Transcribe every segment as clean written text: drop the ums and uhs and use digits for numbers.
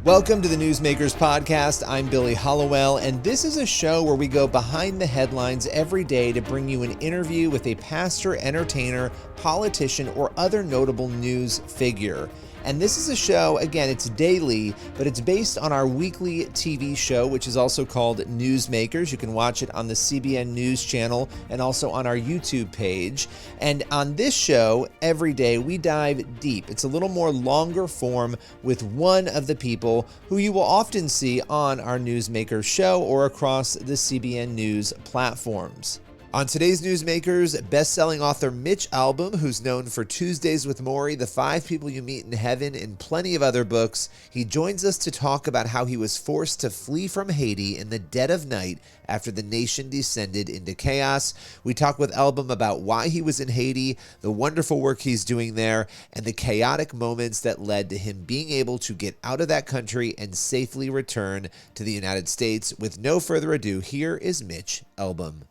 Welcome to the Newsmakers Podcast. I'm Billy Hollowell, and this is a show where we go behind the headlines every day to bring you an interview with a pastor, entertainer, politician, or other notable news figure. And this is a show, again, it's daily, but it's based on our weekly TV show, which is also called Newsmakers. You can watch it on the CBN News channel and also on our YouTube page. And on this show, every day, we dive deep. It's a little more longer form with one of the people who you will often see on our Newsmakers show or across the CBN News platforms. On today's Newsmakers, best-selling author Mitch Albom, who's known for Tuesdays with Morrie, The 5 People You Meet in Heaven, and plenty of other books, he joins us to talk about how he was forced to flee from Haiti in the dead of night after the nation descended into chaos. We talk with Albom about why he was in Haiti, the wonderful work he's doing there, and the chaotic moments that led to him being able to get out of that country and safely return to the United States. With no further ado, here is Mitch Albom.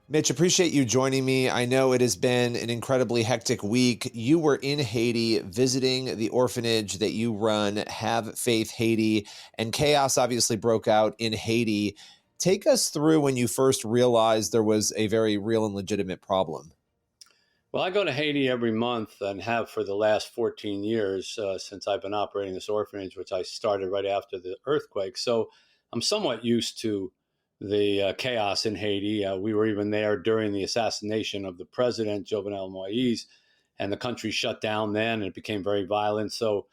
Mitch, appreciate you joining me. I know it has been an incredibly hectic week. You were in Haiti visiting the orphanage that you run, Have Faith Haiti, and chaos obviously broke out in Haiti. Take us through when you first realized there was a very real and legitimate problem. Well, I go to Haiti every month and have for the last 14 years since I've been operating this orphanage, which I started right after the earthquake. So I'm somewhat used to the chaos in Haiti. We were even there during the assassination of the president, Jovenel Moise, and the country shut down then and it became very violent. So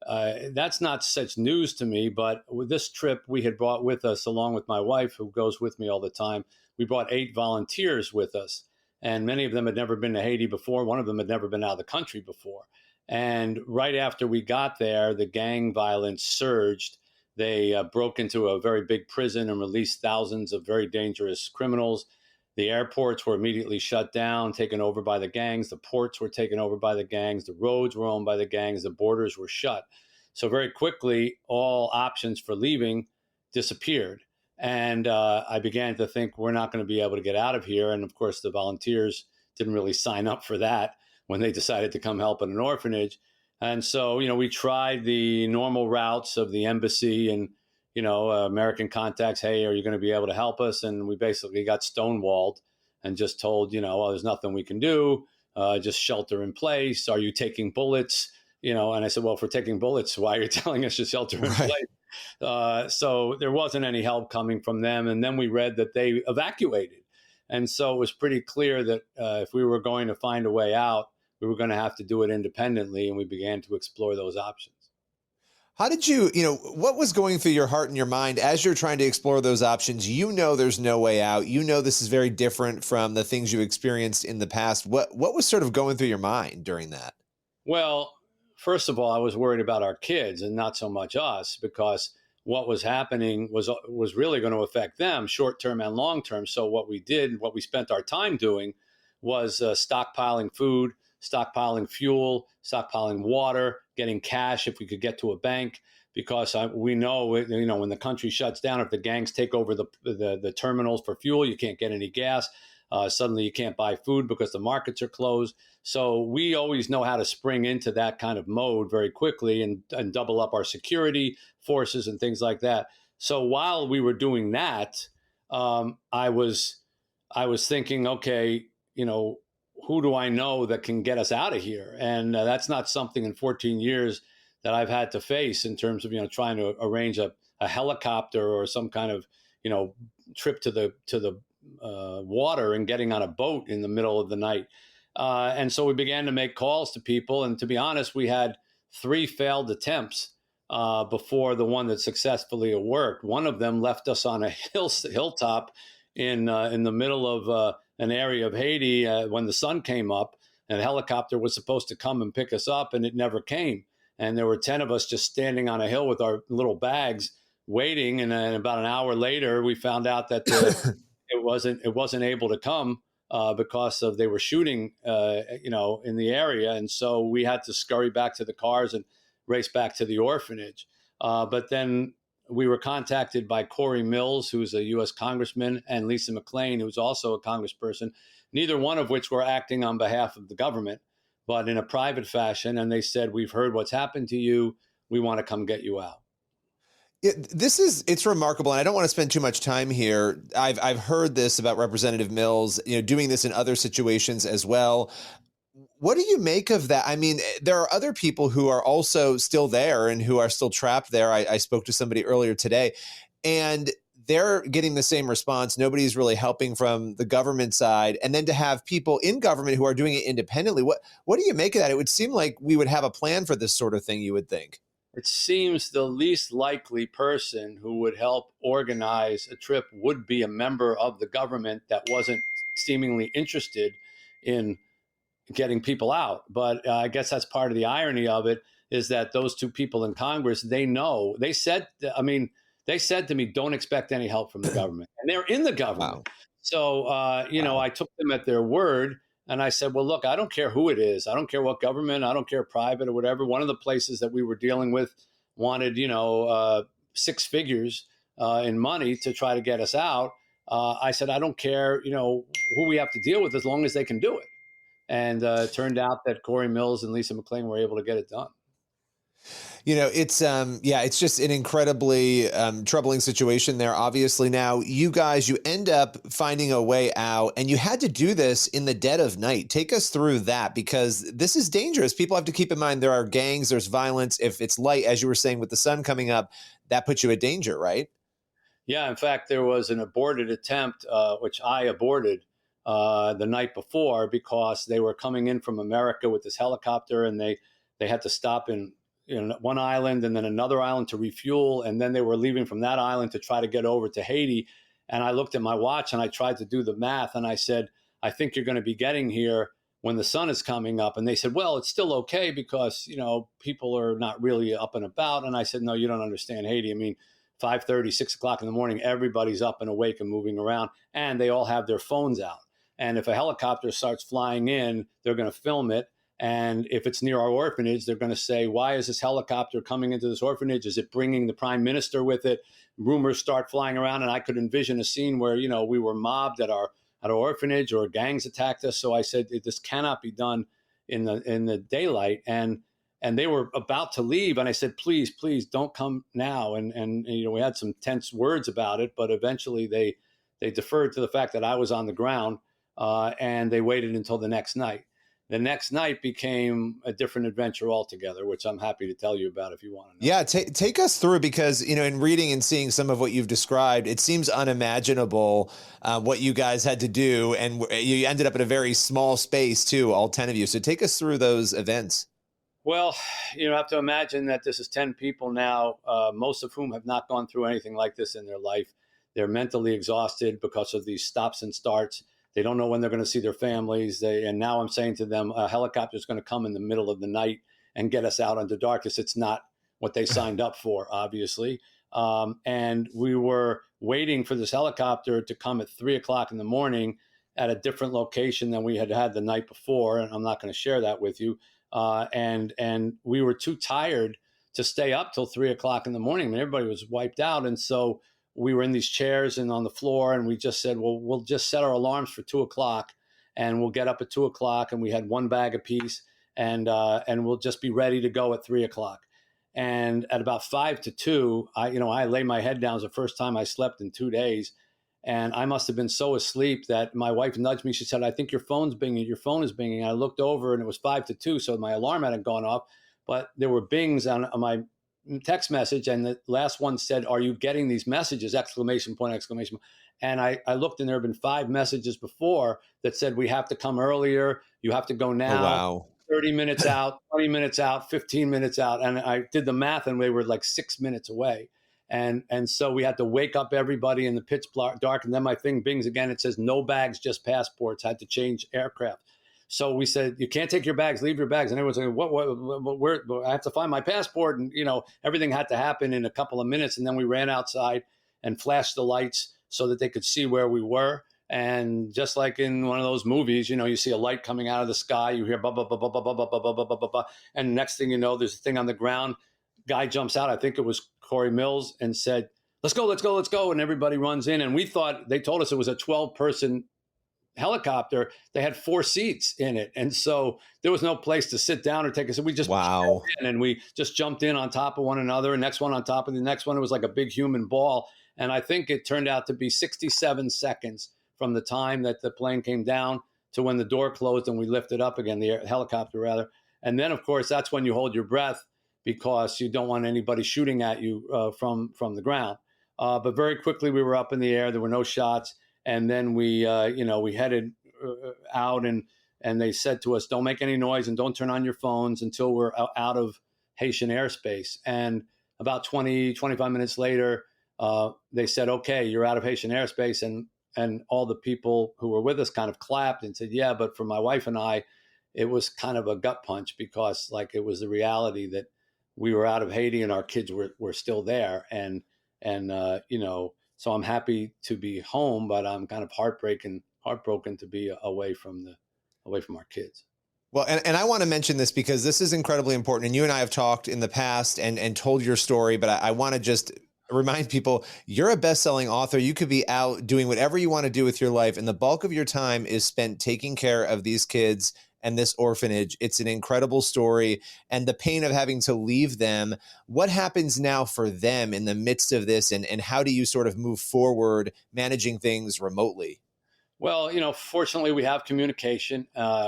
that's not such news to me. But with this trip, we had brought with us, along with my wife, who goes with me all the time, we brought 8 volunteers with us. And many of them had never been to Haiti before. One of them had never been out of the country before. And right after we got there, the gang violence surged. They broke into a very big prison and released thousands of very dangerous criminals. The airports were immediately shut down, taken over by the gangs. The ports were taken over by the gangs. The roads were owned by the gangs. The borders were shut. So very quickly, all options for leaving disappeared. And I began to think we're not going to be able to get out of here. And of course, the volunteers didn't really sign up for that when they decided to come help in an orphanage. And so, we tried the normal routes of the embassy and, American contacts. Hey, are you going to be able to help us? And we basically got stonewalled and just told, well, there's nothing we can do. Just shelter in place. Are you taking bullets? And I said, well, if we're taking bullets, why are you telling us to shelter in place? So there wasn't any help coming from them. And then we read that they evacuated. And so it was pretty clear that if we were going to find a way out, we were going to have to do it independently, and we began to explore those options. How did you, what was going through your heart and your mind as you're trying to explore those options? There's no way out. This is very different from the things you experienced in the past. What was sort of going through your mind during that? Well, first of all, I was worried about our kids and not so much us, because what was happening was really going to affect them short-term and long-term. So what we spent our time doing was stockpiling food, stockpiling fuel, stockpiling water, getting cash if we could get to a bank, because we know, when the country shuts down, if the gangs take over the terminals for fuel, you can't get any gas. Suddenly you can't buy food because the markets are closed. So we always know how to spring into that kind of mode very quickly and double up our security forces and things like that. So while we were doing that, I was thinking, okay, who do I know that can get us out of here? And that's not something in 14 years that I've had to face in terms of, trying to arrange a helicopter or some kind of, trip to the water and getting on a boat in the middle of the night. And so we began to make calls to people. And to be honest, we had 3 failed attempts before the one that successfully worked. One of them left us on a hilltop in the middle of an area of Haiti when the sun came up, and a helicopter was supposed to come and pick us up, and it never came. And there were 10 of us just standing on a hill with our little bags waiting. And then about an hour later, we found out that it wasn't able to come because they were shooting, in the area. And so we had to scurry back to the cars and race back to the orphanage. But then we were contacted by Corey Mills, who's a U.S. congressman, and Lisa McClain, who's also a congressperson, neither one of which were acting on behalf of the government, but in a private fashion. And they said, we've heard what's happened to you. We want to come get you out. It's remarkable, and I don't want to spend too much time here. I've heard this about Representative Mills, doing this in other situations as well. What do you make of that? I mean, there are other people who are also still there and who are still trapped there. I spoke to somebody earlier today, and they're getting the same response. Nobody's really helping from the government side. And then to have people in government who are doing it independently, what do you make of that? It would seem like we would have a plan for this sort of thing, you would think. It seems the least likely person who would help organize a trip would be a member of the government that wasn't seemingly interested in getting people out. But I guess that's part of the irony of it, is that those two people in Congress, they know, they said to me, don't expect any help from the government. And they're in the government. Wow. So, Wow. I took them at their word. And I said, well, look, I don't care who it is. I don't care what government. I don't care private or whatever. One of the places that we were dealing with wanted, six figures in money to try to get us out. I said, I don't care, who we have to deal with as long as they can do it. And it turned out that Corey Mills and Lisa McClain were able to get it done. It's just an incredibly troubling situation there. Obviously, now you end up finding a way out, and you had to do this in the dead of night. Take us through that, because this is dangerous. People have to keep in mind there are gangs, there's violence. If it's light, as you were saying, with the sun coming up, that puts you at danger, right? Yeah, in fact, there was an aborted attempt, which I aborted the night before, because they were coming in from America with this helicopter, and they had to stop in one island and then another island to refuel, and then they were leaving from that island to try to get over to Haiti. And I looked at my watch and I tried to do the math, and I said, I think you're going to be getting here when the sun is coming up. And they said, well, it's still okay because people are not really up and about. And I said, no, you don't understand Haiti. I mean, 5:30, 6 o'clock in the morning, everybody's up and awake and moving around, and they all have their phones out. And if a helicopter starts flying in, they're going to film it. And if it's near our orphanage, they're going to say, why is this helicopter coming into this orphanage? Is it bringing the prime minister with it? Rumors start flying around. And I could envision a scene where, we were mobbed at our orphanage, or gangs attacked us. So I said, this cannot be done in the daylight. And they were about to leave. And I said, please, don't come now. And we had some tense words about it, but eventually they deferred to the fact that I was on the ground, and they waited until the next night. The next night became a different adventure altogether, which I'm happy to tell you about if you want to know. Yeah, take us through, because, in reading and seeing some of what you've described, it seems unimaginable what you guys had to do. And you ended up in a very small space, too, all 10 of you. So take us through those events. Well, you have to imagine that this is 10 people now, most of whom have not gone through anything like this in their life. They're mentally exhausted because of these stops and starts. They don't know when they're going to see their families. And now I'm saying to them, a helicopter is going to come in the middle of the night and get us out under darkness. It's not what they signed up for, obviously. And we were waiting for this helicopter to come at 3 o'clock in the morning at a different location than we had the night before. And I'm not going to share that with you. And we were too tired to stay up till 3 o'clock in the morning. I mean, everybody was wiped out. And so we were in these chairs and on the floor, and we just said, well, we'll just set our alarms for 2 o'clock, and we'll get up at 2 o'clock, and we had one bag apiece, and we'll just be ready to go at 3 o'clock. And at about 5 to 2, I lay my head down. It was the first time I slept in 2 days. And I must have been so asleep that my wife nudged me. She said, I think your phone's binging. Your phone is binging. And I looked over, and it was 5 to 2. So my alarm hadn't gone off, but there were bings on my text message. And the last one said, are you getting these messages? Exclamation point, exclamation point. And I looked, and there had been 5 messages before that said, we have to come earlier. You have to go now. Oh, wow. 30 minutes out, 20 minutes out, 15 minutes out. And I did the math, and we were like 6 minutes away. And so we had to wake up everybody in the pitch dark. And then my thing bings again. It says no bags, just passports. Had to change aircraft. So we said, you can't take your bags, leave your bags. And everyone's like, where? I have to find my passport. And, everything had to happen in a couple of minutes. And then we ran outside and flashed the lights so that they could see where we were. And just like in one of those movies, you see a light coming out of the sky, you hear, bah, bah, bah, bah, bah, bah, bah, bah, bah, bah, bah, bah. And next thing you know, there's a thing on the ground. Guy jumps out. I think it was Corey Mills, and said, let's go. And everybody runs in. And we thought, they told us it was a 12-person helicopter, they had 4 seats in it. And so there was no place to sit down or take a seat. We just Wow. in and we just jumped in on top of one another, and next one on top of the next one. It was like a big human ball. And I think it turned out to be 67 seconds from the time that the plane came down to when the door closed and we lifted up again, the helicopter rather. And then, of course, that's when you hold your breath because you don't want anybody shooting at you from the ground. But very quickly we were up in the air. There were no shots. And then we headed out, and they said to us, don't make any noise and don't turn on your phones until we're out of Haitian airspace. And about 25 minutes later, they said, okay, you're out of Haitian airspace. And all the people who were with us kind of clapped and said, yeah, but for my wife and I, it was kind of a gut punch because like it was the reality that we were out of Haiti and our kids were still there. And so I'm happy to be home, but I'm kind of heartbroken to be away from our kids. Well, and I want to mention this because this is incredibly important. And you and I have talked in the past and told your story, but I want to just remind people, you're a best-selling author. You could be out doing whatever you want to do with your life, and the bulk of your time is spent taking care of these kids and this orphanage. It's an incredible story, and the pain of having to leave them. What happens now for them in the midst of this, and how do you sort of move forward managing things remotely? Well, fortunately, we have communication.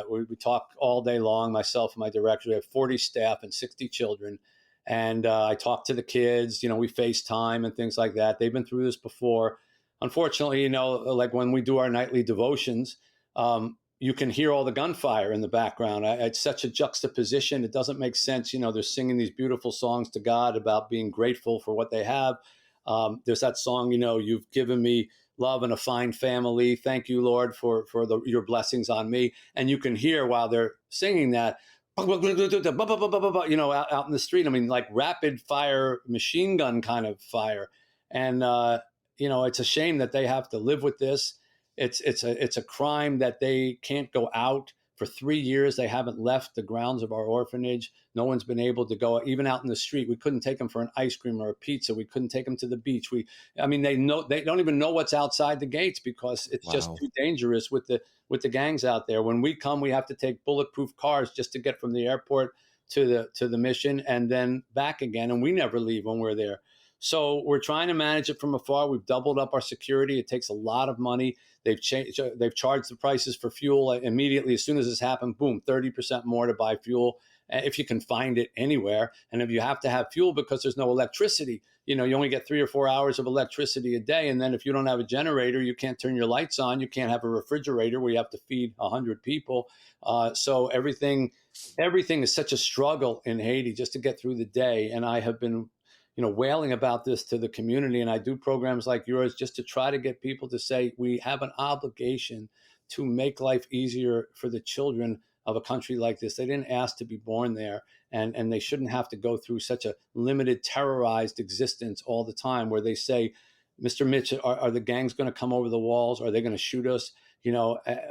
We talk all day long, myself and my director. We have 40 staff and 60 children. And I talk to the kids, we FaceTime and things like that. They've been through this before. Unfortunately, like when we do our nightly devotions, you can hear all the gunfire in the background. It's such a juxtaposition. It doesn't make sense. They're singing these beautiful songs to God about being grateful for what they have. There's that song, you've given me love and a fine family. Thank you, Lord, for your blessings on me. And you can hear while they're singing that, out in the street. I mean, like rapid fire, machine gun kind of fire. And, it's a shame that they have to live with this. It's a crime that they can't go out. For 3 years, they haven't left the grounds of our orphanage. No one's been able to go even out in the street. We couldn't take them for an ice cream or a pizza. We couldn't take them to the beach. They don't even know what's outside the gates because it's just too dangerous with the gangs out there. When we come, we have to take bulletproof cars just to get from the airport to the mission and then back again. And we never leave when we're there. So we're trying to manage it from afar. We've doubled up our security. It takes a lot of money. They've charged the prices for fuel immediately. As soon as this happened, boom, 30% more to buy fuel if you can find it anywhere. And if you have to have fuel because there's no electricity, you only get 3 or 4 hours of electricity a day. And then if you don't have a generator, you can't turn your lights on. You can't have a refrigerator where you have to feed 100 people. So everything is such a struggle in Haiti just to get through the day. And I have been wailing about this to the community. And I do programs like yours just to try to get people to say, we have an obligation to make life easier for the children of a country like this. They didn't ask to be born there, and they shouldn't have to go through such a limited, terrorized existence all the time where they say, Mr. Mitch, are the gangs going to come over the walls? Are they going to shoot us?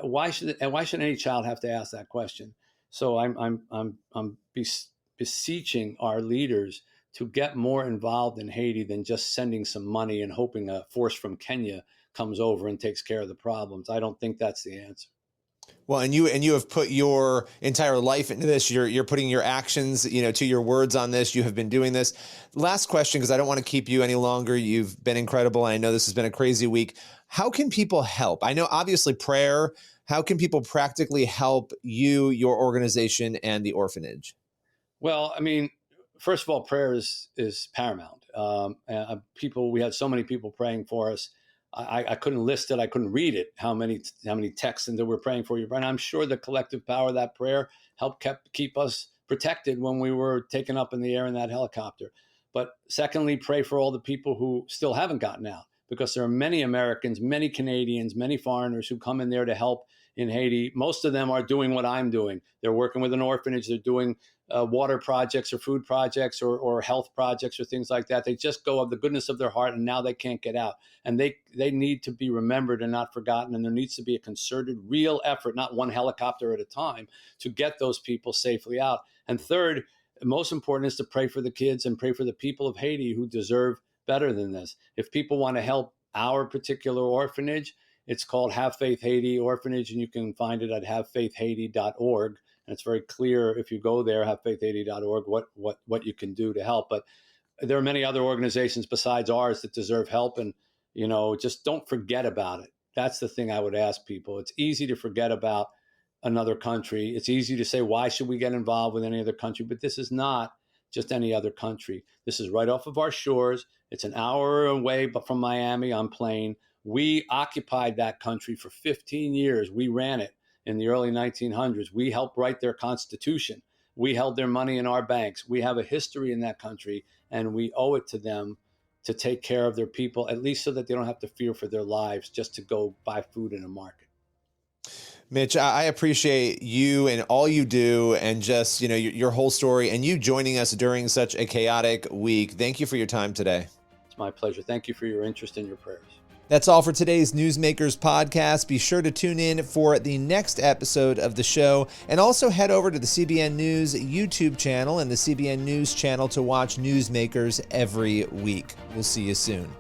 Why should any child have to ask that question? So I'm beseeching our leaders to get more involved in Haiti than just sending some money and hoping a force from Kenya comes over and takes care of the problems. I don't think that's the answer. Well, and you have put your entire life into this. You're putting your actions, to your words on this. You have been doing this. Last question, because I don't want to keep you any longer. You've been incredible. And I know this has been a crazy week. How can people help? I know obviously prayer. How can people practically help you, your organization, and the orphanage? Well, I mean, first of all, prayer is paramount. We had so many people praying for us. I couldn't list it. I couldn't read it. How many texts and that we're praying for you. And I'm sure the collective power of that prayer helped keep us protected when we were taken up in the air in that helicopter. But secondly, pray for all the people who still haven't gotten out, because there are many Americans, many Canadians, many foreigners who come in there to help in Haiti. Most of them are doing what I'm doing. They're working with an orphanage. They're doing water projects or food projects or health projects or things like that. They just go of the goodness of their heart, and now they can't get out. And they need to be remembered and not forgotten. And there needs to be a concerted, real effort, not one helicopter at a time, to get those people safely out. And third, most important is to pray for the kids and pray for the people of Haiti who deserve better than this. If people want to help our particular orphanage, It's called Have Faith Haiti Orphanage, and you can find it at havefaithhaiti.org. And it's very clear if you go there, havefaithhaiti.org, what you can do to help. But there are many other organizations besides ours that deserve help. And, just don't forget about it. That's the thing I would ask people. It's easy to forget about another country. It's easy to say, why should we get involved with any other country? But this is not just any other country. This is right off of our shores. It's an hour away but from Miami on plane. We occupied that country for 15 years. We ran it in the early 1900s. We helped write their constitution. We held their money in our banks. We have a history in that country, and we owe it to them to take care of their people, at least so that they don't have to fear for their lives just to go buy food in a market. Mitch, I appreciate you and all you do, and just, your whole story, and you joining us during such a chaotic week. Thank you for your time today. It's my pleasure. Thank you for your interest and your prayers. That's all for today's Newsmakers podcast. Be sure to tune in for the next episode of the show, and also head over to the CBN News YouTube channel and the CBN News channel to watch Newsmakers every week. We'll see you soon.